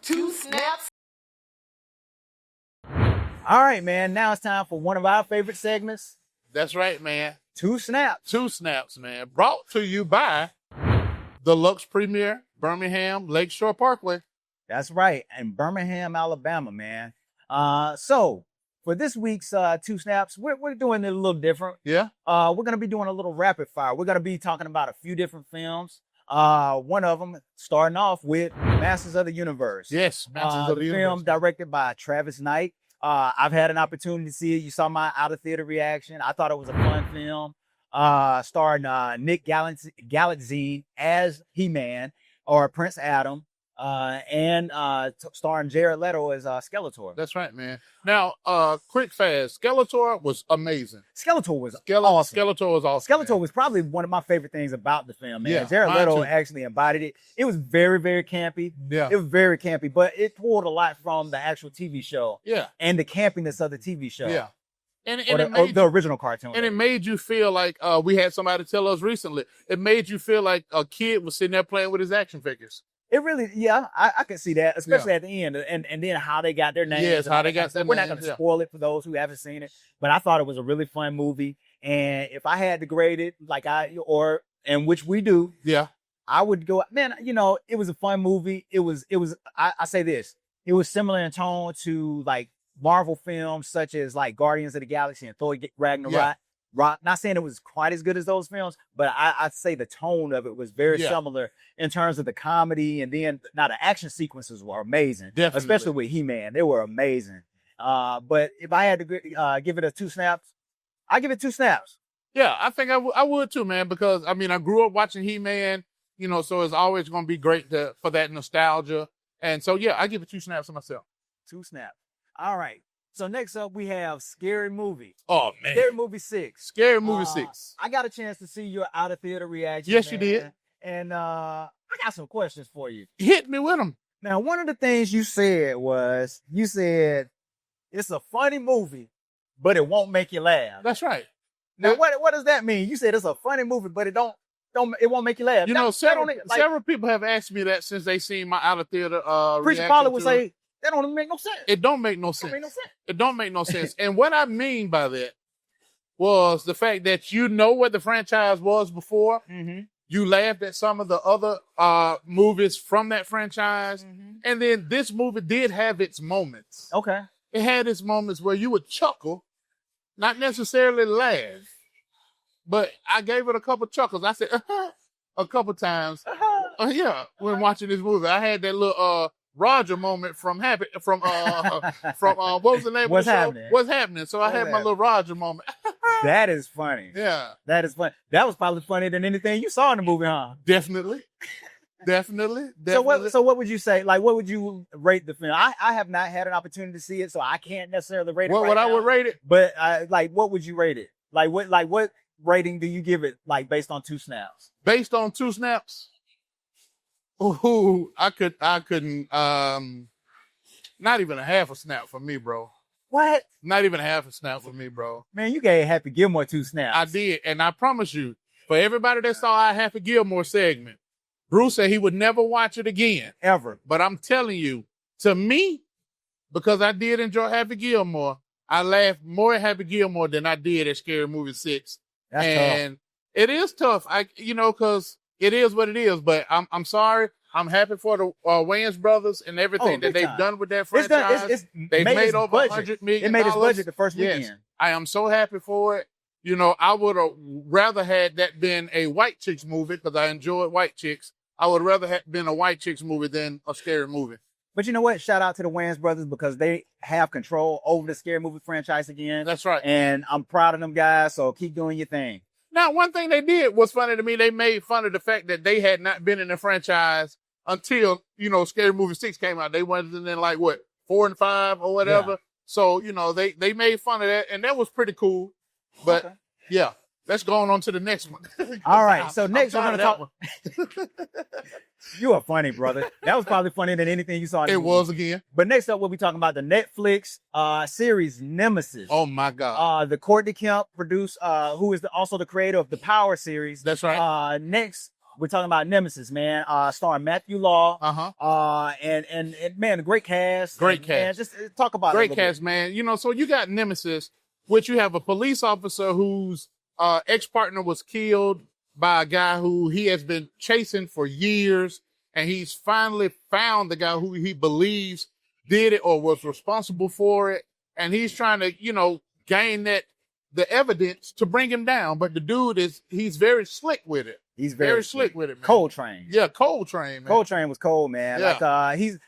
Two snaps. All right, man. Now it's time for one of our favorite segments. That's right, man. Two snaps. Two snaps, man. Brought to you by the Lux Premier, Birmingham, Lakeshore Parkway. That's right. In Birmingham, Alabama, man. So for this week's two snaps, we're doing it a little different. Yeah. We're going to be doing a little rapid fire. We're going to be talking about a few different films. One of them starting off with Masters of the Universe. Yes, Masters of the Universe. Film directed by Travis Knight. I've had an opportunity to see it. You saw my out of theater reaction. I thought it was a fun film. Starring Nick Galitzine as He-Man or Prince Adam, and starring Jared Leto as Skeletor. That's right, man. Now, quick fast, Skeletor was amazing. Skeletor was awesome. Skeletor was awesome. Skeletor was probably one of my favorite things about the film, man. Yeah, Jared Leto too. actually embodied it. It was very, very campy. Yeah. It was very campy, but it pulled a lot from the actual TV show. Yeah. And the campiness of the TV show. Yeah. And the original cartoon. And it made you feel like, we had somebody tell us recently, it made you feel like a kid was sitting there playing with his action figures. It really, yeah, I can see that, especially at the end, and then how they got their names. Yes, how they got their names. We're not going to spoil it for those who haven't seen it, but I thought it was a really fun movie. And if I had to grade it, which we do, yeah, I would go, man, it was a fun movie. I say this, it was similar in tone to like Marvel films such as like Guardians of the Galaxy and Thor Ragnarok. Yeah. Not saying it was quite as good as those films, but I'd say the tone of it was very similar in terms of the comedy. And then now the action sequences were amazing, definitely, especially with He-Man. They were amazing. But if I had to give it a two snaps, I give it two snaps. Yeah, I think I would too, man, because I mean, I grew up watching He-Man, so it's always going to be great for that nostalgia. And so, yeah, I give it two snaps to myself. Two snaps. All right. So next up, we have Scary Movie. Oh, man. Scary Movie 6. Scary Movie 6. I got a chance to see your out-of-theater reaction. Yes, man. you did. And I got some questions for you. Hit me with them. Now, one of the things you said was, it's a funny movie, but it won't make you laugh. That's right. Now, what does that mean? You said it's a funny movie, but it won't make you laugh. Several people have asked me that since they seen my out-of-theater Preacher Paula would say, that don't make no sense. It don't make no sense. It don't make no sense. And what I mean by that was the fact that you know what the franchise was before. Mm-hmm. You laughed at some of the other movies from that franchise. Mm-hmm. And then this movie did have its moments. Okay. It had its moments where you would chuckle, not necessarily laugh. But I gave it a couple chuckles. I said, a couple times. When watching this movie. I had that little Roger moment from what was the name of the show? What's Happening? So I had my little Roger moment. That is funny. Yeah. That is funny. That was probably funnier than anything you saw in the movie, huh? Definitely. So what would you say? Like, what would you rate the film? I have not had an opportunity to see it, so I can't necessarily rate it. What I would rate it? But what would you rate it? What rating do you give it? Like based on two snaps? Based on two snaps? Ooh, I couldn't, not even a half a snap for me, bro. What? Not even a half a snap for me, bro. Man, you gave Happy Gilmore two snaps. I did, and I promise you, for everybody that saw our Happy Gilmore segment, Bruce said he would never watch it again. Ever. But I'm telling you, to me, because I did enjoy Happy Gilmore, I laughed more at Happy Gilmore than I did at Scary Movie 6. That's tough. It is tough, because it is what it is, but I'm sorry. I'm happy for the Wayans Brothers and everything that they've done with that franchise. They've made over $100 million. It made its budget the first weekend. Yes, I am so happy for it. I would have rather had that been a white chicks movie because I enjoyed white chicks. I would rather have been a white chicks movie than a scary movie. But you know what? Shout out to the Wayans Brothers because they have control over the Scary Movie franchise again. That's right. And I'm proud of them guys, so keep doing your thing. Now, one thing they did was funny to me. They made fun of the fact that they had not been in the franchise until, Scary Movie 6 came out. They went in 4 and 5 or whatever. Yeah. So, they made fun of that, and that was pretty cool. But, yeah, let's go on to the next one. All right, so next we're going to talk. You are funny, brother. That was probably funnier than anything you saw in the movie. Was again. But next up, we'll be talking about the Netflix series Nemesis. Oh, my God. The Courtney Kemp produced, who is also the creator of the Power series. That's right. Next We're talking about Nemesis, man. Starring Matthew Law. And man, a great cast. Great and, cast. Man, just talk about great it. Cast, man. You know, so you got Nemesis, which you have a police officer whose ex-partner was killed by a guy who he has been chasing for years, and he's finally found the guy who he believes did it or was responsible for it, and he's trying to, you know, gain the evidence to bring him down. But the dude he's very slick with it. He's very slick with it, man. Coltrane. Yeah, Coltrane, man. Coltrane was cold, man. Yeah. Like he's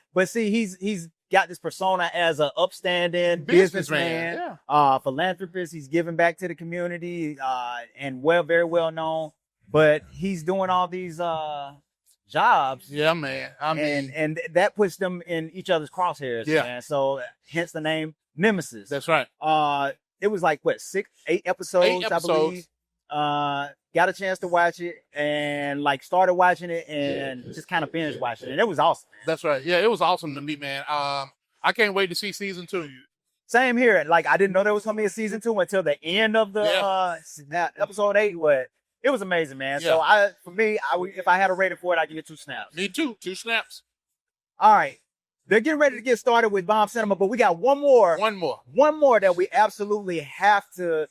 got this persona as an upstanding businessman, philanthropist. He's giving back to the community, and very well known. But he's doing all these jobs. Yeah, man. I mean, and that puts them in each other's crosshairs. Yeah. Man. So hence the name Nemesis. That's right. It was like what, 8 episodes, I believe. Got a chance to watch it and like started watching it and just kind of binge watching it. And it was awesome. That's right. Yeah, it was awesome to me, man. I can't wait to see season 2. Same here. Like I didn't know there was gonna be a season 2 until the end of the episode 8. But it was amazing, man. Yeah. So for me, if I had a rating for it, I'd give it 2 snaps. Me too. 2 snaps. All right. They're getting ready to get started with Bomb Cinema, but we got one more that we absolutely have to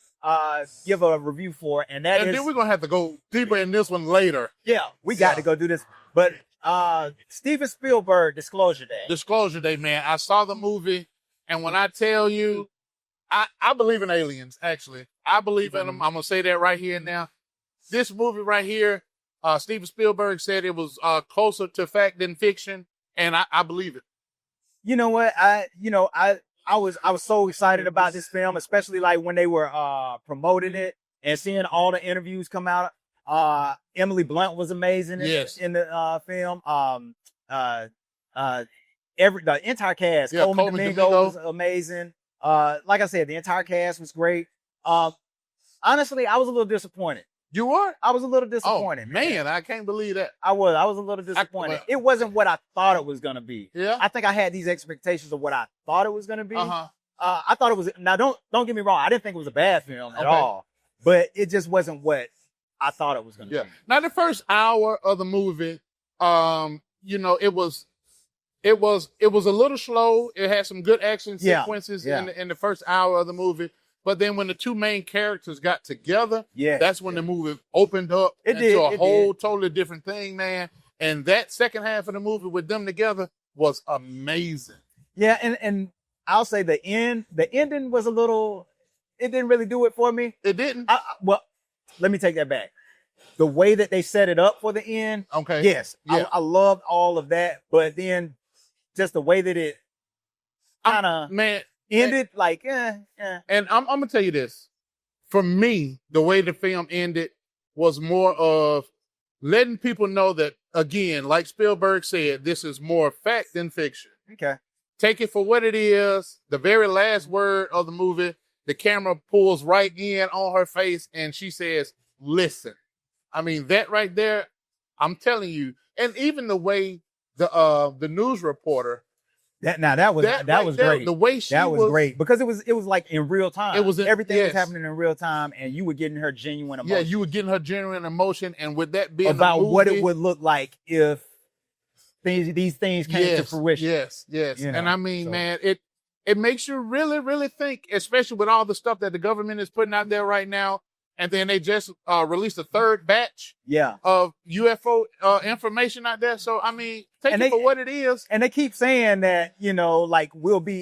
give a review for, and then we're gonna have to go deeper in this one later. Yeah, we got to go do this. But Steven Spielberg, Disclosure Day. Disclosure Day, man. I saw the movie, and when I tell you, I believe in aliens. Actually, I believe in them. I'm gonna say that right here and now. This movie right here, Steven Spielberg said it was closer to fact than fiction, and I believe it. You know what? I was so excited about this film, especially like when they were promoting it and seeing all the interviews come out. Emily Blunt was amazing in the film. The entire cast, Coleman Domingo was amazing. Like I said, the entire cast was great. Honestly, I was a little disappointed. You were? I was a little disappointed. Oh, man, I can't believe that. I was a little disappointed. It wasn't what I thought it was going to be. Yeah. I think I had these expectations of what I thought it was going to be. I thought it was, now don't get me wrong. I didn't think it was a bad film at all, but it just wasn't what I thought it was going to be. Now the first hour of the movie, you know, it was a little slow. It had some good action sequences in the first hour of the movie. But then when the two main characters got together, that's when the movie opened up into a whole totally different thing, man. And that second half of the movie with them together was amazing. Yeah, and I'll say the ending was a little, it didn't really do it for me. It didn't? Well, let me take that back. The way that they set it up for the end, yes, I loved all of that. But then just the way that it kind of ended, And I'm going to tell you this. For me, the way the film ended was more of letting people know that, again, like Spielberg said, this is more fact than fiction. Okay. Take it for what it is. The very last word of the movie, the camera pulls right in on her face and she says, listen. I mean, that right there, I'm telling you. And even the way the news reporter, that was great. The way was great because it was like in real time. Everything was happening in real time, and you were getting her genuine emotion. Yeah, you were getting her genuine emotion, and with that being about movie, what it would look like if these things came to fruition. Yes. You know, and I mean, man, it makes you really, really think, especially with all the stuff that the government is putting out there right now. And then they just released a third batch of UFO information out there. So, I mean, take it for what it is. And they keep saying that, you know, like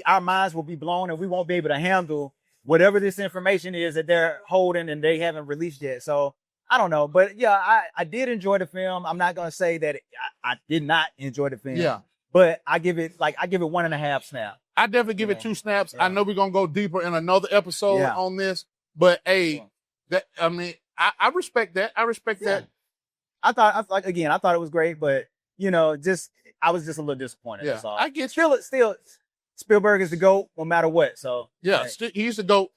our minds will be blown and we won't be able to handle whatever this information is that they're holding and they haven't released yet. So, I don't know. But, yeah, I did enjoy the film. I'm not going to say that I did not enjoy the film. Yeah. But I give it 1.5 snaps. I definitely give it 2 snaps. Yeah. I know we're going to go deeper in another episode on this. But, hey... I respect that. I respect that. I thought it was great, but you know, I was just a little disappointed. Yeah, that's all. I get still Spielberg is the GOAT no matter what. So he's the GOAT.